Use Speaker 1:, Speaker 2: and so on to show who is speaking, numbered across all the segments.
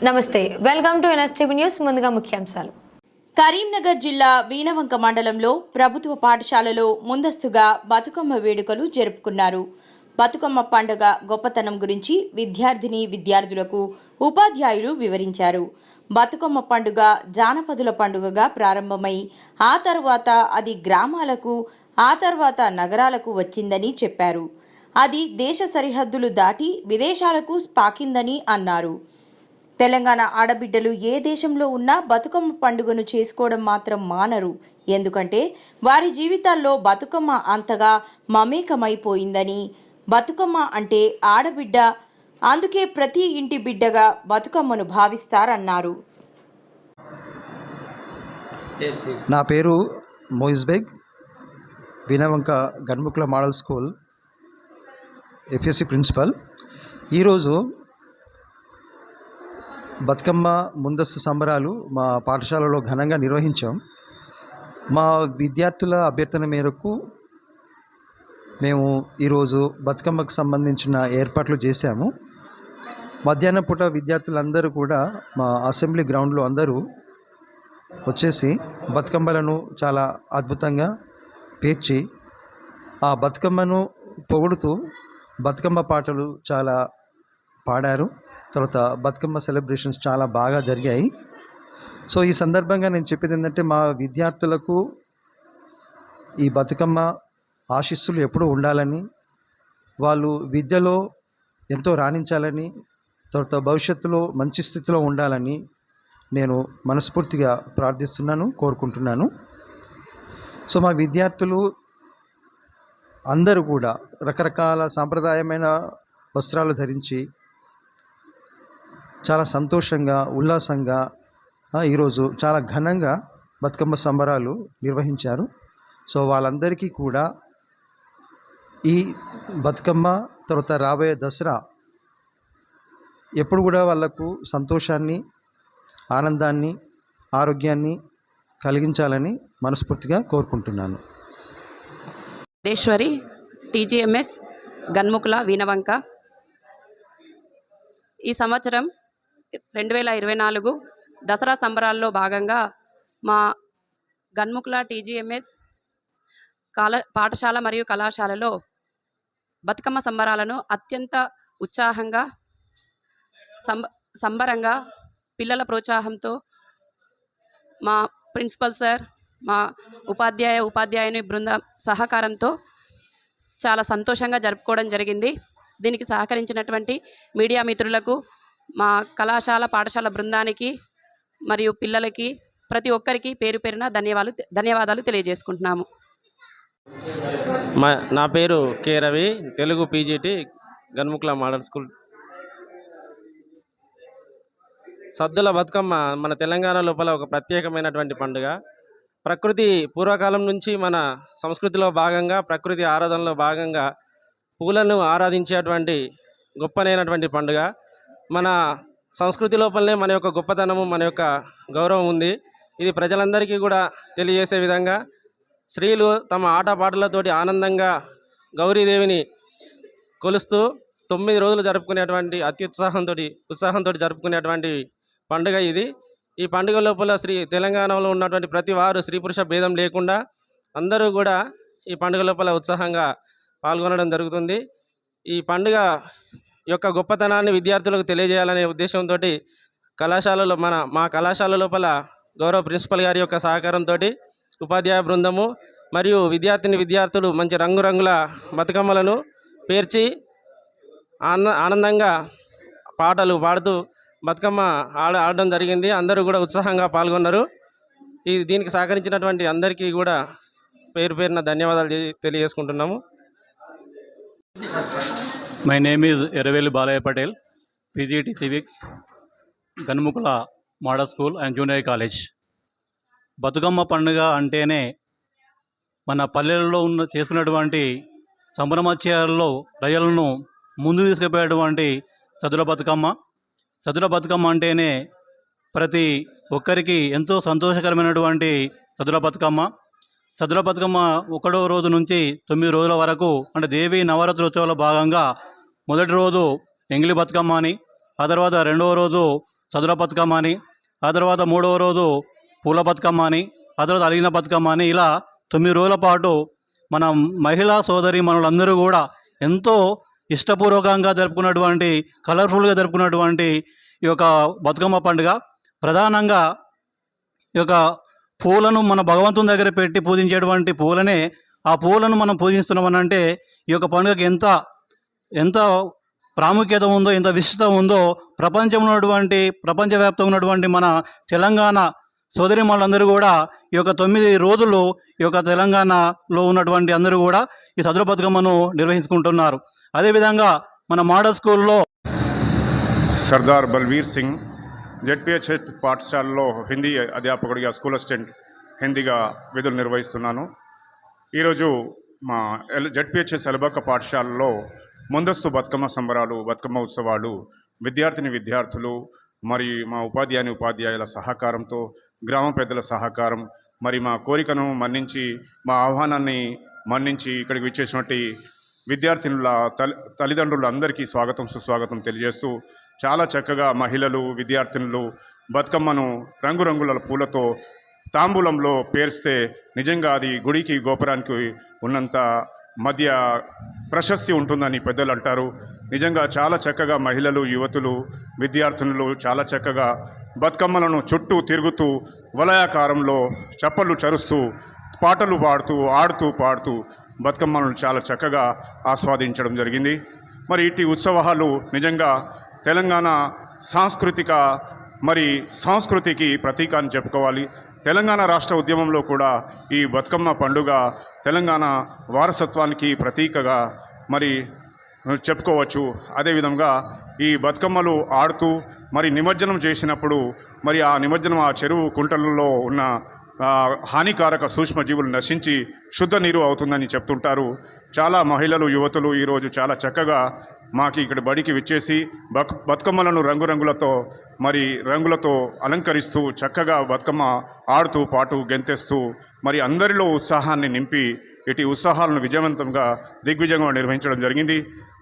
Speaker 1: నమస్తే, welcome to NSTV news. ముందుగా ముఖ్యాంశాలు.
Speaker 2: కరీంనగర్ జిల్లా వీణవంక మండలంలో ప్రభుత్వ పాఠశాలలో ముందస్తుగా బతుకమ్మ వేడుకలు జరుపుకున్నారు. బతుకమ్మ పండుగ గొప్పతనం గురించి విద్యార్థులకు ఉపాధ్యాయులు వివరించారు. బతుకమ్మ పండుగ జానపదుల పండుగగా ప్రారంభమై ఆ తర్వాత అది గ్రామాలకు, ఆ తర్వాత నగరాలకు వచ్చిందని చెప్పారు. అది దేశ సరిహద్దులు దాటి విదేశాలకు పాకిందని అన్నారు. తెలంగాణ ఆడబిడ్డలు ఏ దేశంలో ఉన్నా బతుకమ్మ పండుగను చేసుకోవడం మాత్రం మానరు. ఎందుకంటే వారి జీవితాల్లో బతుకమ్మ అంతగా మమేకమైపోయిందని, బతుకమ్మ అంటే ఆడబిడ్డ, అందుకే ప్రతి ఇంటి బిడ్డగా బతుకమ్మను భావిస్తారన్నారు.
Speaker 3: నా పేరు Moiz Baig, Veenavanka Ganmukla model school FSC principal. ఈరోజు బతుకమ్మ ముందస్తు సంబరాలు మా పాఠశాలలో ఘనంగా నిర్వహించాం. మా విద్యార్థుల అభ్యర్థన మేరకు మేము ఈరోజు బతుకమ్మకు సంబంధించిన ఏర్పాట్లు చేశాము. మధ్యాహ్నం పూట విద్యార్థులందరూ కూడా మా అసెంబ్లీ గ్రౌండ్లో అందరూ వచ్చేసి బతుకమ్మలను చాలా అద్భుతంగా పేర్చి ఆ బతుకమ్మను పొగుడుతూ బతుకమ్మ పాటలు చాలా పాడారు. తర్వాత బతుకమ్మ సెలబ్రేషన్స్ చాలా బాగా జరిగాయి. సో ఈ సందర్భంగా నేను చెప్పేది ఏంటంటే, మా విద్యార్థులకు ఈ బతుకమ్మ ఆశీస్సులు ఎప్పుడూ ఉండాలని, వాళ్ళు విద్యలో ఎంతో రాణించాలని, తర్వాత భవిష్యత్తులో మంచి స్థితిలో ఉండాలని నేను మనస్ఫూర్తిగా ప్రార్థిస్తున్నాను, కోరుకుంటున్నాను. సో మా విద్యార్థులు అందరూ కూడా రకరకాల సాంప్రదాయమైన వస్త్రాలు ధరించి చాలా సంతోషంగా, ఉల్లాసంగా ఈరోజు చాలా ఘనంగా బతుకమ్మ సంబరాలు నిర్వహించారు. సో వాళ్ళందరికీ కూడా ఈ బతుకమ్మ తర్వాత రాబోయే దసరా ఎప్పుడు కూడా వాళ్లకు సంతోషాన్ని, ఆనందాన్ని, ఆరోగ్యాన్ని కలిగించాలని మనస్ఫూర్తిగా కోరుకుంటున్నాను.
Speaker 4: దేశ్వరి, టీజీఎంఎస్ గన్ముకుల వీణవంక. ఈ సంవత్సరం 2024 దసరా సంబరాల్లో భాగంగా మా గన్ముకుల టీజీఎంఎస్ పాఠశాల మరియు కళాశాలలో బతుకమ్మ సంబరాలను అత్యంత ఉత్సాహంగా, సంబరంగా, పిల్లల ప్రోత్సాహంతో, మా ప్రిన్సిపల్ సార్, మా ఉపాధ్యాయుని బృందం సహకారంతో చాలా సంతోషంగా జరుపుకోవడం జరిగింది. దీనికి సహకరించినటువంటి మీడియా మిత్రులకు, మా కళాశాల పాఠశాల బృందానికి మరియు పిల్లలకి ప్రతి ఒక్కరికి పేరు పేరున ధన్యవాదాలు తెలియజేసుకుంటున్నాము.
Speaker 5: నా పేరు K Ravi, Telugu PGT Ganmukla model school. Saddula Bathukamma మన తెలంగాణ లోపల ఒక ప్రత్యేకమైనటువంటి పండుగ. ప్రకృతి పూర్వకాలం నుంచి మన సంస్కృతిలో భాగంగా, ప్రకృతి ఆరాధనలో భాగంగా పూలను ఆరాధించేటువంటి గొప్పనైనటువంటి పండుగ. మన సంస్కృతి లోపలనే మన యొక్క గొప్పతనము, మన యొక్క గౌరవం ఉంది. ఇది ప్రజలందరికీ కూడా తెలియజేసే విధంగా స్త్రీలు తమ ఆటపాటలతోటి ఆనందంగా గౌరీదేవిని కొలుస్తూ 9 రోజులు జరుపుకునేటువంటి ఉత్సాహంతో జరుపుకునేటువంటి పండుగ ఇది. ఈ పండుగ లోపల తెలంగాణలో ఉన్నటువంటి ప్రతి వారు స్త్రీ పురుష భేదం లేకుండా అందరూ కూడా ఈ పండుగ లోపల ఉత్సాహంగా పాల్గొనడం జరుగుతుంది. ఈ పండుగ యొక్క గొప్పతనాన్ని విద్యార్థులకు తెలియజేయాలనే ఉద్దేశంతో కళాశాలలో మా కళాశాల లోపల గౌరవ ప్రిన్సిపల్ గారి యొక్క సహకారంతో ఉపాధ్యాయ బృందము మరియు విద్యార్థులు మంచి రంగురంగుల బతుకమ్మలను పేర్చి ఆనందంగా పాటలు పాడుతూ బతుకమ్మ ఆడడం జరిగింది. అందరూ కూడా ఉత్సాహంగా పాల్గొన్నారు. దీనికి సహకరించినటువంటి అందరికీ కూడా పేరున ధన్యవాదాలు తెలియజేసుకుంటున్నాము.
Speaker 6: My name is Eravelli Balaya Patel, PGT Civics, Ganmukula Model School and Junior College. Bathukamma పండుగ అంటేనే మన పల్లెల్లో చేసుకున్నటువంటి సంభ్రమాచారాల్లో ప్రజలను ముందు తీసుకుపోయేటువంటి సద్దుల బతుకమ్మ అంటేనే ప్రతి ఒక్కరికి ఎంతో సంతోషకరమైనటువంటి సద్దుల బతుకమ్మ 1వ రోజు నుంచి 9 రోజుల వరకు, అంటే దేవి నవరాత్రి ఉత్సవాల్లో భాగంగా మొదటి రోజు ఎంగిలి బతుకమ్మ అని, ఆ తర్వాత 2వ రోజు సదుల బతుకమ్మ అని, ఆ తర్వాత 3వ రోజు పూల బతుకమ్మ అని, ఆ తర్వాత అలిగిన బతుకమ్మ అని, ఇలా 9 రోజుల పాటు మన మహిళా సోదరి మనులందరూ కూడా ఎంతో ఇష్టపూర్వకంగా జరుపుకున్నటువంటి, కలర్ఫుల్గా జరుపుకున్నటువంటి ఈ యొక్క బతుకమ్మ పండుగ. ప్రధానంగా ఈ యొక్క పూలను మన భగవంతుని దగ్గర పెట్టి పూజించేటువంటి పూలనే, ఆ పూలను మనం పూజిస్తున్నామనంటే ఈ యొక్క పండుగకి ఎంత ప్రాముఖ్యత ఉందో, ఎంత విశిష్టత ఉందో ప్రపంచంలో ప్రపంచవ్యాప్తంగా ఉన్నటువంటి మన తెలంగాణ సోదరిమణులందరూ కూడా ఈ యొక్క 9 రోజులు ఈ యొక్క తెలంగాణలో ఉన్నటువంటి అందరూ కూడా ఈ సద్దుల బతుకమ్మను నిర్వహించుకుంటున్నారు. అదేవిధంగా మన మోడల్ స్కూల్లో
Speaker 7: సర్దార్ బల్వీర్ సింగ్ జెడ్పిహెచ్ పాఠశాలలో హిందీ అధ్యాపకుడిగా, స్కూల్ అసిస్టెంట్ హిందీగా విధులు నిర్వహిస్తున్నాను. ఈరోజు మా జెడ్పిహెచ్ఎస్ ఎలబాక పాఠశాలలో ముందస్తు బతుకమ్మ సంబరాలు, బతుకమ్మ ఉత్సవాలు విద్యార్థులు మరి మా ఉపాధ్యాయుల సహకారంతో, గ్రామ పెద్దల సహకారం, మరి మా కోరికను మన్నించి, మా ఆహ్వానాన్ని మన్నించి ఇక్కడికి విచ్చేసినటువంటి విద్యార్థినుల తల్లిదండ్రులందరికీ స్వాగతం సుస్వాగతం తెలియజేస్తూ, చాలా చక్కగా మహిళలు, విద్యార్థినులు బతుకమ్మను రంగురంగుల పూలతో తాంబూలంలో పేర్స్తే నిజంగా అది గుడికి గోపురానికి ఉన్నంత మధ్య ప్రశస్తి ఉంటుందని పెద్దలు అంటారు. నిజంగా చాలా చక్కగా మహిళలు, యువతులు, విద్యార్థినులు చాలా చక్కగా బతుకమ్మలను చుట్టూ తిరుగుతూ వలయాకారంలో చప్పళ్ళు చరుస్తూ, పాటలు పాడుతూ, ఆడుతూ పాడుతూ బతుకమ్మలను చాలా చక్కగా ఆస్వాదించడం జరిగింది. మరి ఇట్టి ఉత్సవాలు నిజంగా తెలంగాణ సంస్కృతికి ప్రతీక అని చెప్పుకోవాలి. తెలంగాణ రాష్ట్ర ఉద్యమంలో కూడా ఈ బతుకమ్మ పండుగ తెలంగాణ వారసత్వానికి ప్రతీకగా మరి చెప్పుకోవచ్చు. అదేవిధంగా ఈ బతుకమ్మలు ఆడుతూ మరి నిమజ్జనం చేసినప్పుడు మరి ఆ నిమజ్జనం ఆ చెరువు కుంటలలో ఉన్న హానికారక సూక్ష్మజీవులు నశించి శుద్ధ నీరు అవుతుందని చెప్తుంటారు. చాలా మహిళలు, యువతులు ఈరోజు చాలా చక్కగా మాకు ఇక్కడ బడికి విచ్చేసి బతుకమ్మలను రంగులతో అలంకరిస్తూ చక్కగా బతుకమ్మ ఆడుతూ పాటు గెంతేస్తూ మరి అందరిలో ఉత్సాహాన్ని నింపి ఇటు ఉత్సాహాలను దిగ్విజయంగా నిర్వహించడం జరిగింది.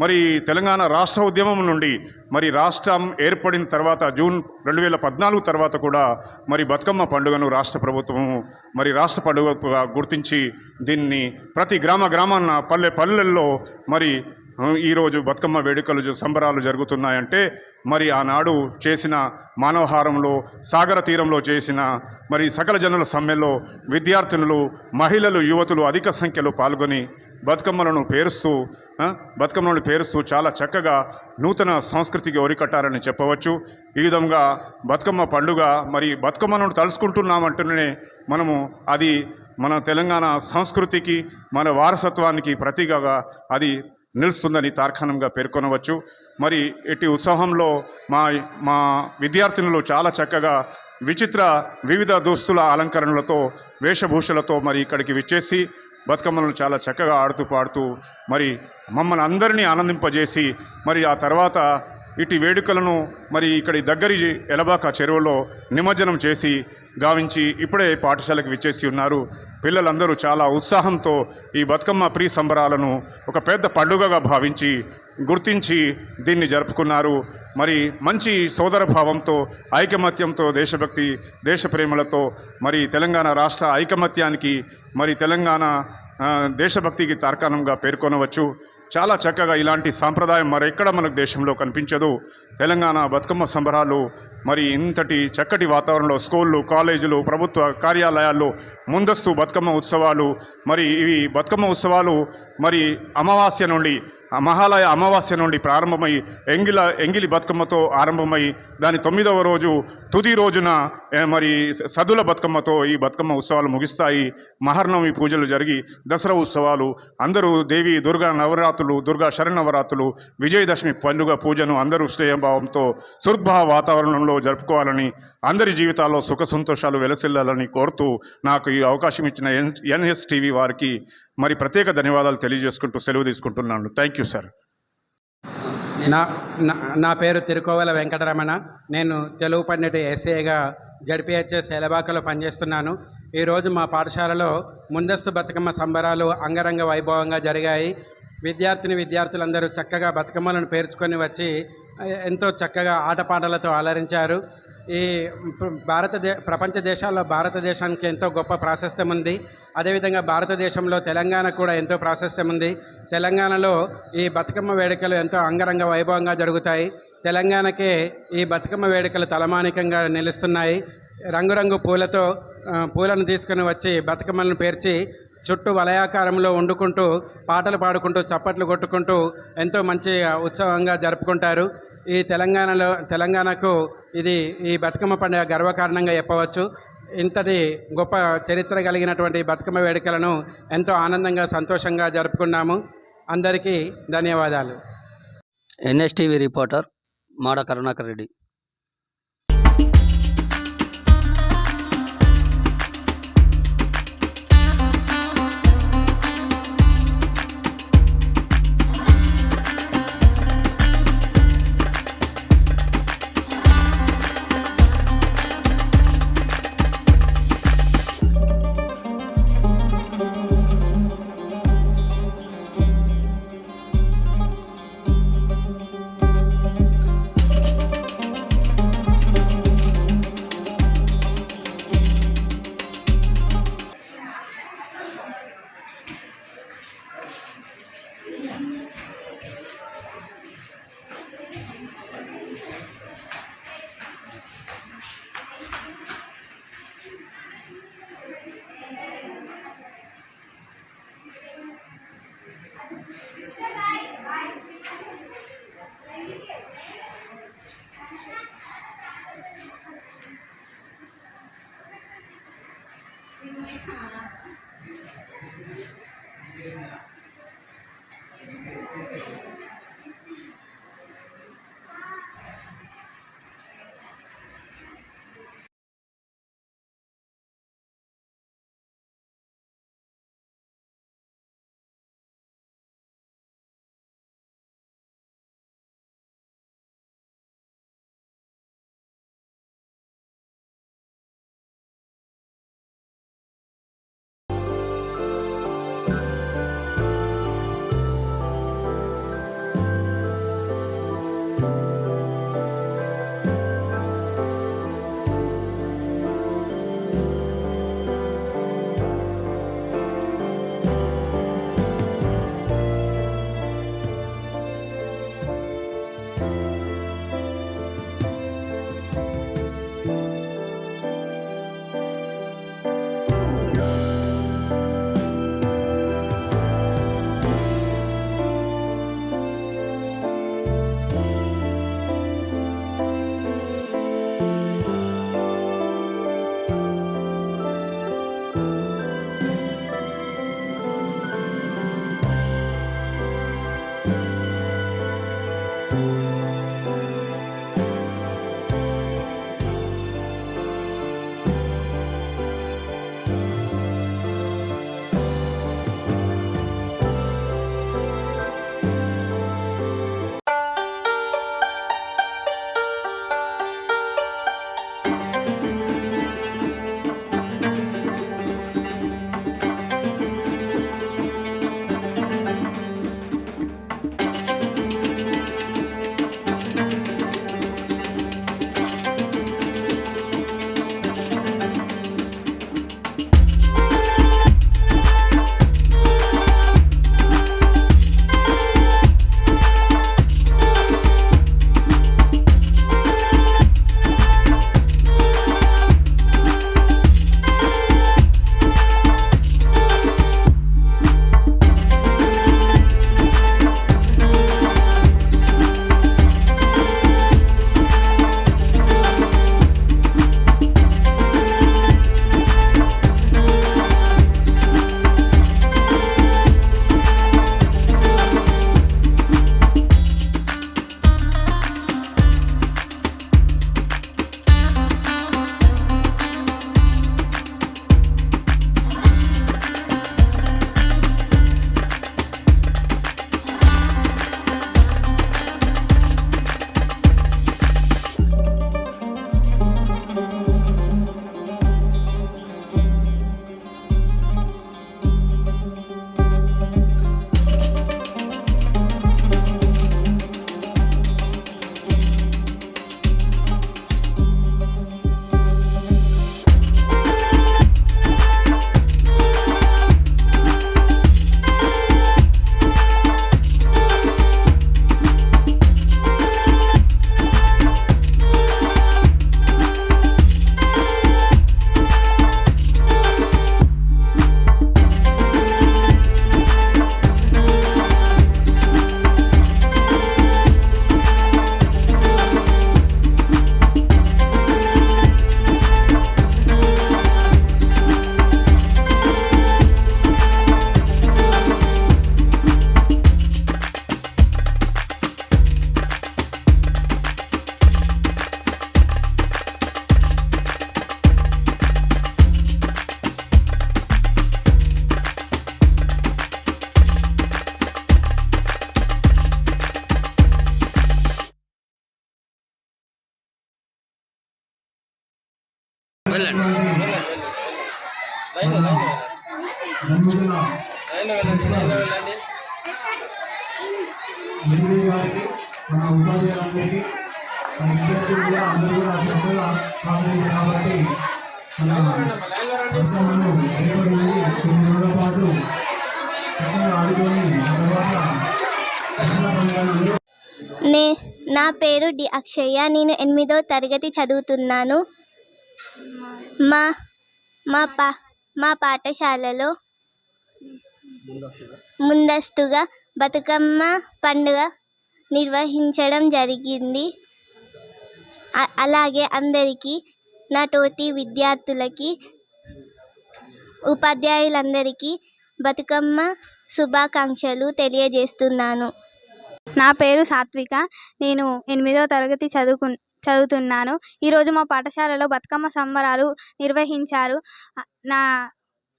Speaker 7: మరి తెలంగాణ రాష్ట్ర ఉద్యమం నుండి మరి రాష్ట్రం ఏర్పడిన తర్వాత జూన్ 2014 తర్వాత కూడా మరి బతుకమ్మ పండుగను రాష్ట్ర ప్రభుత్వము రాష్ట్ర పండుగగా గుర్తించి దీన్ని ప్రతి గ్రామాన పల్లెల్లో మరి ఈరోజు బతుకమ్మ వేడుకలు సంబరాలు జరుగుతున్నాయంటే మరి ఆనాడు చేసిన మానవహారంలో, సాగర తీరంలో చేసిన మరి సకల జనుల సమ్మెలో విద్యార్థినులు, మహిళలు, యువతులు అధిక సంఖ్యలో పాల్గొని బతుకమ్మలను పేరుస్తూ చాలా చక్కగా నూతన సంస్కృతికి ఒరికట్టారని చెప్పవచ్చు. ఈ విధంగా బతుకమ్మ పండుగ మరి బతుకమ్మను తలుసుకుంటున్నామంటూనే మనము అది మన తెలంగాణ సంస్కృతికి, మన వారసత్వానికి ప్రతీకగా అది నిలుస్తుందని తార్కాణంగా పేర్కొనవచ్చు. మరి ఇటు ఉత్సవంలో మా విద్యార్థినులు చాలా చక్కగా వివిధ దుస్తుల అలంకరణలతో, వేషభూషలతో మరి ఇక్కడికి విచ్చేసి బతుకమ్మలను చాలా చక్కగా ఆడుతూ పాడుతూ మరి మమ్మల్ని అందరినీ ఆనందింపజేసి మరి ఆ తర్వాత ఇటు వేడుకలను మరి ఇక్కడి దగ్గరి ఎలబాక చెరువులో నిమజ్జనం చేసి గావించి ఇప్పుడే పాఠశాలకు విచ్చేసి ఉన్నారు. పిల్లలందరూ చాలా ఉత్సాహంతో ఈ బతుకమ్మ సంబరాలను ఒక పెద్ద పండుగగా భావించి గుర్తించి దీన్ని జరుపుకున్నారు. మరి మంచి సోదరభావంతో, ఐకమత్యంతో, దేశభక్తి, దేశప్రేమలతో మరి తెలంగాణ రాష్ట్ర ఐకమత్యానికి మరి తెలంగాణ దేశభక్తికి తార్కాణంగా పేర్కొనవచ్చు. చాలా చక్కగా ఇలాంటి సాంప్రదాయం మరెక్కడ మనకు దేశంలో కనిపించదు. తెలంగాణ బతుకమ్మ సంబరాలు మరి ఇంతటి చక్కటి వాతావరణంలో స్కూళ్ళు, కాలేజీలు, ప్రభుత్వ కార్యాలయాల్లో ముందస్తు బతుకమ్మ ఉత్సవాలు మరి ఇవి బతుకమ్మ ఉత్సవాలు మరి మహాలయ అమావాస్య నుండి ప్రారంభమై ఎంగిలి బతుకమ్మతో ఆరంభమై దాని 9వ రోజు తుది రోజున మరి సద్దుల బతుకమ్మతో ఈ బతుకమ్మ ఉత్సవాలు ముగిస్తాయి. మహర్నవమి పూజలు జరిగి దసరా ఉత్సవాలు, అందరూ దేవి దుర్గా నవరాత్రులు, దుర్గా శరణవరాత్రులు, విజయదశమి పండుగ పూజను అందరూ శ్రేయభావంతో సుదృఢ వాతావరణంలో జరుపుకోవాలని, అందరి జీవితాల్లో సుఖ సంతోషాలు వెలసిల్లాలని కోరుతూ నాకు ఈ అవకాశం ఇచ్చిన NSTV వారికి మరి ప్రత్యేక ధన్యవాదాలు తెలియజేసుకుంటూ సెలవు తీసుకుంటున్నాను. Thank you sir.
Speaker 8: నా పేరు తిరుకోవల వెంకటరమణ. నేను తెలుగు పండిట్ ఎస్ఏగా జడ్పిహెచ్ఎస్ ఎలబాకలో పనిచేస్తున్నాను. ఈరోజు మా పాఠశాలలో ముందస్తు బతుకమ్మ సంబరాలు అంగరంగ వైభవంగా జరిగాయి. విద్యార్థులందరూ చక్కగా బతుకమ్మలను పేర్చుకొని వచ్చి ఎంతో చక్కగా ఆటపాటలతో అలరించారు. ఈ ప్రపంచ దేశాల్లో భారతదేశానికి ఎంతో గొప్ప ప్రాశస్త్యం ఉంది. అదేవిధంగా భారతదేశంలో తెలంగాణ కూడా ఎంతో ప్రాశస్త్యం ఉంది. తెలంగాణలో ఈ బతుకమ్మ వేడుకలు ఎంతో అంగరంగ వైభవంగా జరుగుతాయి. తెలంగాణకే ఈ బతుకమ్మ వేడుకలు తలమానికంగా నిలుస్తున్నాయి. రంగురంగు పూలతో పూలను తీసుకుని వచ్చి బతుకమ్మలను పేర్చి చుట్టూ వలయాకారంలో వండుకుంటూ పాటలు పాడుకుంటూ చప్పట్లు కొట్టుకుంటూ ఎంతో మంచి ఉత్సవంగా జరుపుకుంటారు. ఈ తెలంగాణకు ఇది ఈ బతుకమ్మ పండుగ గర్వకారణంగా చెప్పవచ్చు. ఇంతటి గొప్ప చరిత్ర కలిగినటువంటి బతుకమ్మ వేడుకలను ఎంతో ఆనందంగా సంతోషంగా జరుపుకున్నాము. అందరికీ ధన్యవాదాలు.
Speaker 9: ఎన్ఎస్టీవీ రిపోర్టర్ మాడ కరుణాకర్ రెడ్డి.
Speaker 10: నా పేరు డి అక్షయ్య. నేను 8వ తరగతి చదువుతున్నాను. మా మా పా మా పాఠశాలలో ముందస్తుగా బతుకమ్మ పండుగ నిర్వహించడం జరిగింది. అలాగే అందరికీ, నా తోటి విద్యార్థులకి, ఉపాధ్యాయులందరికీ బతుకమ్మ శుభాకాంక్షలు తెలియజేస్తున్నాను.
Speaker 11: నా పేరు సాత్విక. నేను 8వ తరగతి చదువుతున్నాను. ఈరోజు మా పాఠశాలలో బతుకమ్మ సంబరాలు నిర్వహించారు. నా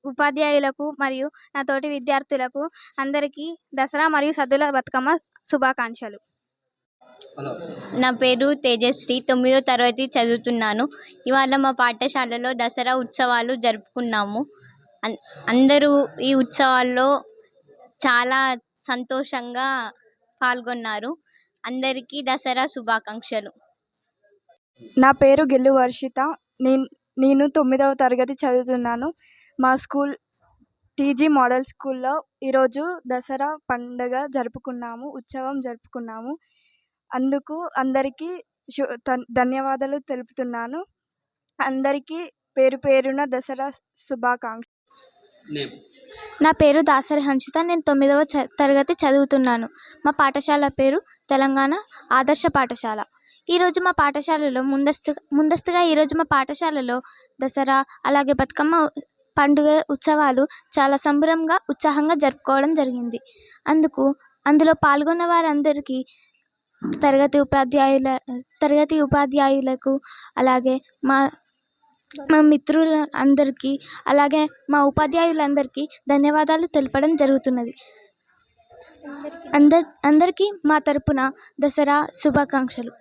Speaker 11: ఉపాధ్యాయులకు మరియు నా తోటి విద్యార్థులకు అందరికీ దసరా మరియు సద్దుల బతుకమ్మ శుభాకాంక్షలు.
Speaker 10: నా పేరు తేజశ్రీ. 9వ తరగతి చదువుతున్నాను. ఇవాళ మా పాఠశాలలో దసరా ఉత్సవాలు జరుపుకున్నాము. అందరూ ఈ ఉత్సవాల్లో చాలా సంతోషంగా పాల్గొన్నారు. అందరికీ దసరా శుభాకాంక్షలు.
Speaker 11: నా పేరు గిల్లు వర్షిత. నేను 9వ తరగతి చదువుతున్నాను. మా స్కూల్ టీజీ మోడల్ స్కూల్లో ఈరోజు దసరా పండుగ ఉత్సవం జరుపుకున్నాము. అందుకు అందరికీ ధన్యవాదాలు తెలుపుతున్నాను. అందరికీ పేరు పేరున దసరా శుభాకాంక్షలు.
Speaker 10: నా పేరు దాసరి హంసిత. నేను 9వ తరగతి చదువుతున్నాను. మా పాఠశాల పేరు తెలంగాణ ఆదర్శ పాఠశాల. ఈరోజు మా పాఠశాలలో ముందస్తుగా ఈరోజు మా పాఠశాలలో దసరా అలాగే బతుకమ్మ పండుగ ఉత్సవాలు చాలా సంబరంగా ఉత్సాహంగా జరుపుకోవడం జరిగింది. అందులో పాల్గొన్న వారందరికీ తరగతి ఉపాధ్యాయులకు అలాగే మా మిత్రుల అందరికీ అలాగే మా ఉపాధ్యాయులందరికీ ధన్యవాదాలు తెలపడం జరుగుతున్నది. అందరికీ మా తరపున దసరా శుభాకాంక్షలు.